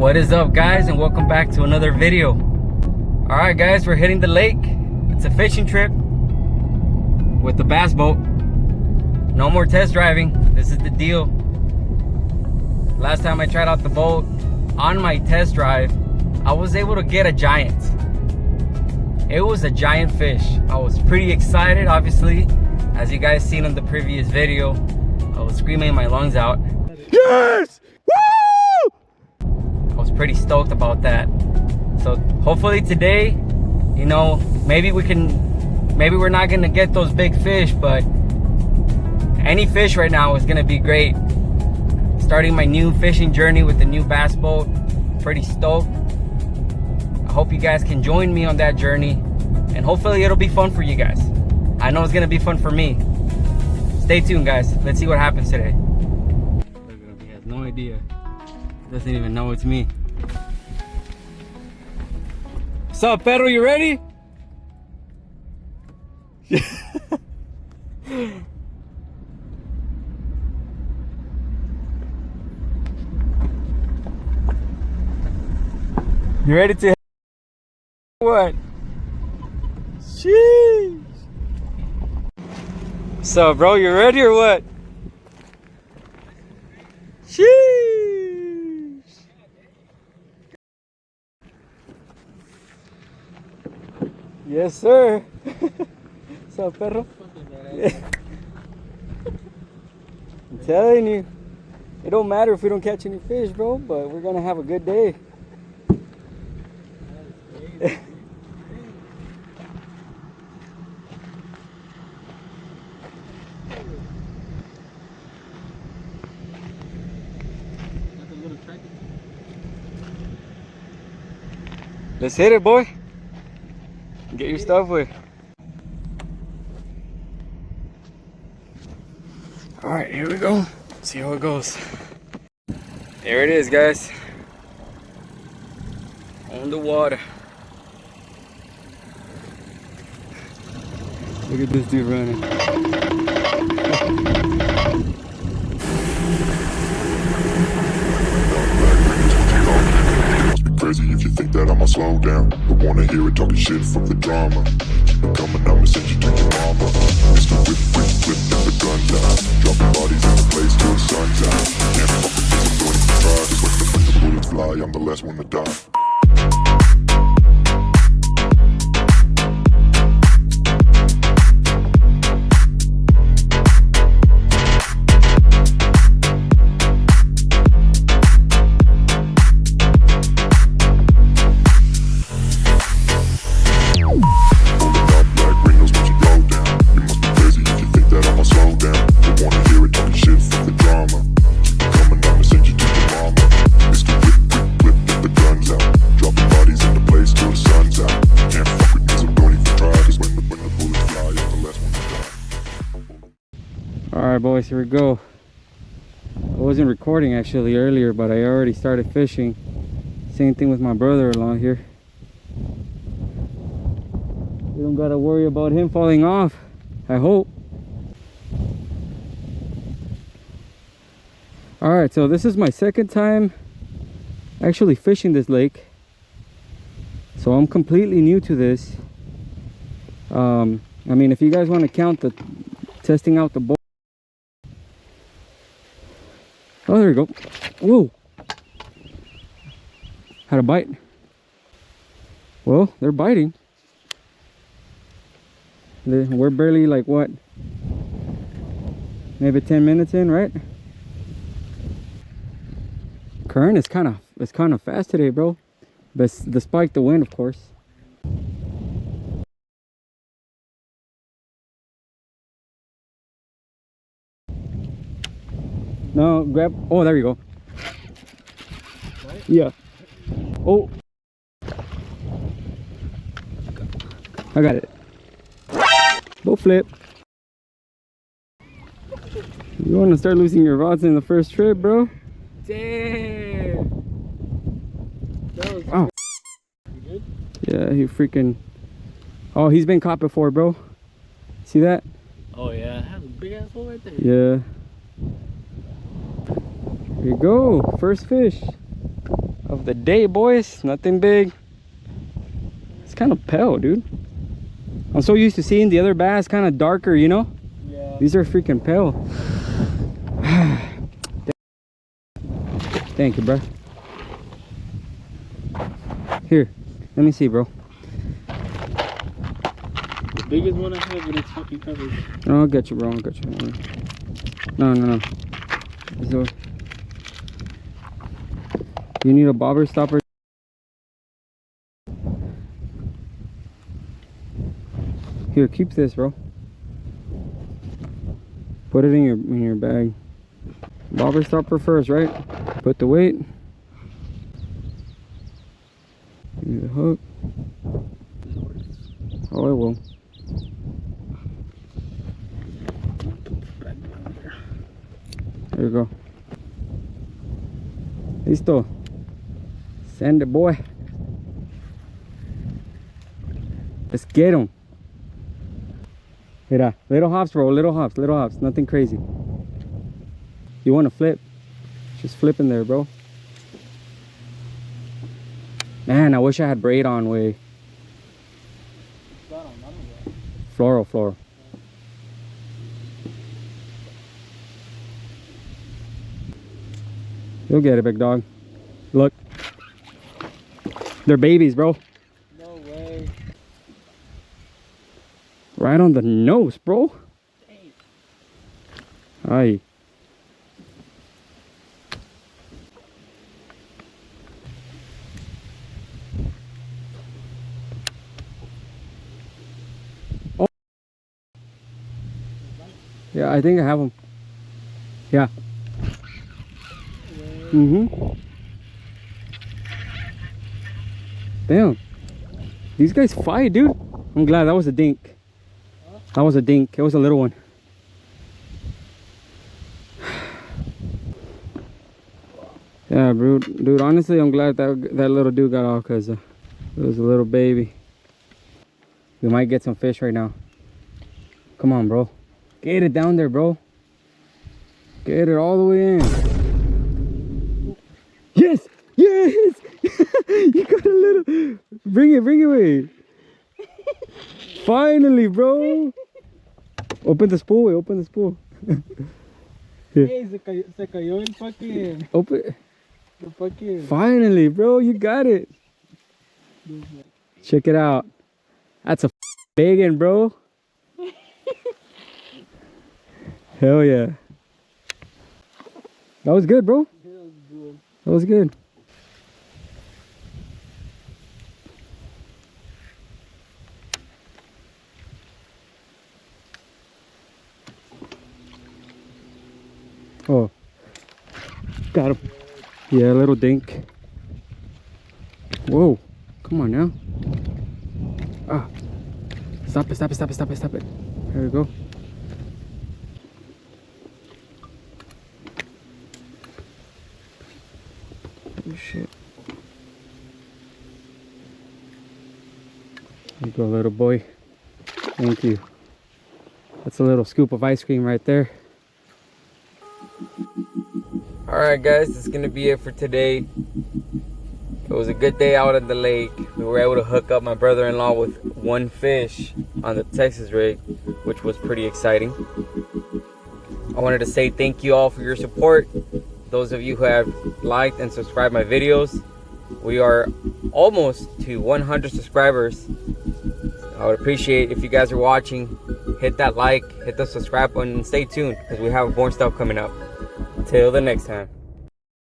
What is up, guys, and welcome back to another video. All right, guys, we're hitting the lake. It's a fishing trip with the bass boat. No more test driving. This is the deal. Last time I tried out the boat on my test drive, I was able to get a giant. It was a giant fish. I was pretty excited, obviously. As you guys seen in the previous video, I was screaming my lungs out. Yes! Woo! I was pretty stoked about that. So hopefully today, you know, maybe we're not gonna get those big fish, but any fish right now is gonna be great. Starting my new fishing journey with the new bass boat. Pretty stoked. I hope you guys can join me on that journey, and hopefully it'll be fun for you guys. I know it's gonna be fun for me. Stay tuned, guys. Let's see what happens today. Look at him, he has no idea. He doesn't even know it's me. What's up, Pedro? You ready? You ready to what? Sheesh. So, bro, you ready or what? Sheesh. Yes, sir. What's up, perro? I'm telling you, it don't matter if we don't catch any fish, bro, but we're gonna have a good day. Let's hit it, boy. Get your stuff with. All right, here we go. See how it goes. There it is, guys. On the water. Look at this dude running. Crazy if you think that I'ma slow down. Don't wanna hear it talking shit from the drama. Keep it coming, I'ma send you to your mama. Mr. Whip, whip, whip, get the guns out. Dropping bodies in the place till the sun's out. Can't fuck with this, I'm doing it to try. Just when the bullets fly, I'm the last one to die. Alright, boys, here we go. I wasn't recording actually earlier, but I already started fishing. Same thing with my brother-in-law here. We don't gotta worry about him falling off, I hope. Alright, so this is my second time actually fishing this lake. So I'm completely new to this. I mean, if you guys want to count the testing out the boat. Oh, there we go. Whoa. Had a bite. Well, they're biting. We're barely like what? Maybe 10 minutes in, right? Current is kind of fast today, bro. But despite the wind, of course. No, grab. Oh, there you go. Yeah. Oh. I got it. Boat flip. You want to start losing your rods in the first trip, bro? Damn. Oh. You good? Yeah, he freaking. Oh, he's been caught before, bro. See that? Oh yeah, it has a big ass hole right there. Yeah. Here you go, first fish. of the day, boys. Nothing big. It's kind of pale, dude. I'm so used to seeing the other bass kind of darker, you know? Yeah. These are freaking pale. Thank you, bro. Here, let me see, bro. The biggest one I have, and it's fucking covered. Oh, I'll get you, bro. I'll get you. No. So, you need a bobber stopper. Here, keep this, bro. Put it in your bag. Bobber stopper first, right? Put the weight. Give me the hook. Oh, it will. There you go. Listo. Send it, boy. Let's get him. Mira, little hops, bro. Little hops. Nothing crazy. You want to flip? Just flip in there, bro. Man, I wish I had braid on, way. Floral. You'll get it, big dog. Look. They're babies, bro. No way. Right on the nose, bro. Aye. Oh. Yeah, I think I have them. Yeah. Damn. These guys fight, dude. I'm glad that was a dink. That was a dink. It was a little one. Yeah, bro. Dude, honestly, I'm glad that little dude got off, because it was a little baby. We might get some fish right now. Come on, bro. Get it down there, bro. Get it all the way in. Yes! Yes! You got a little... Bring it away. Finally, bro. Open the spool, open the spool. Hey, se cayó el fucking... Open. The fucking... Finally, bro, you got it. Check it out. That's a big one, bro. Hell yeah. That was good, bro. That was good. Oh, got him. Yeah, a little dink. Whoa, come on now. Ah, stop it. There we go. Oh shit. There you go, little boy. Thank you. That's a little scoop of ice cream right there. Alright guys, that's gonna be it for today. It was a good day out at the lake. We were able to hook up my brother-in-law with one fish on the Texas rig, which was pretty exciting. I wanted to say thank you all for your support. Those of you who have liked and subscribed my videos. We are almost to 100 subscribers. I would appreciate if you guys are watching, hit that like, hit the subscribe button, and stay tuned because we have more stuff coming up. Till the next time.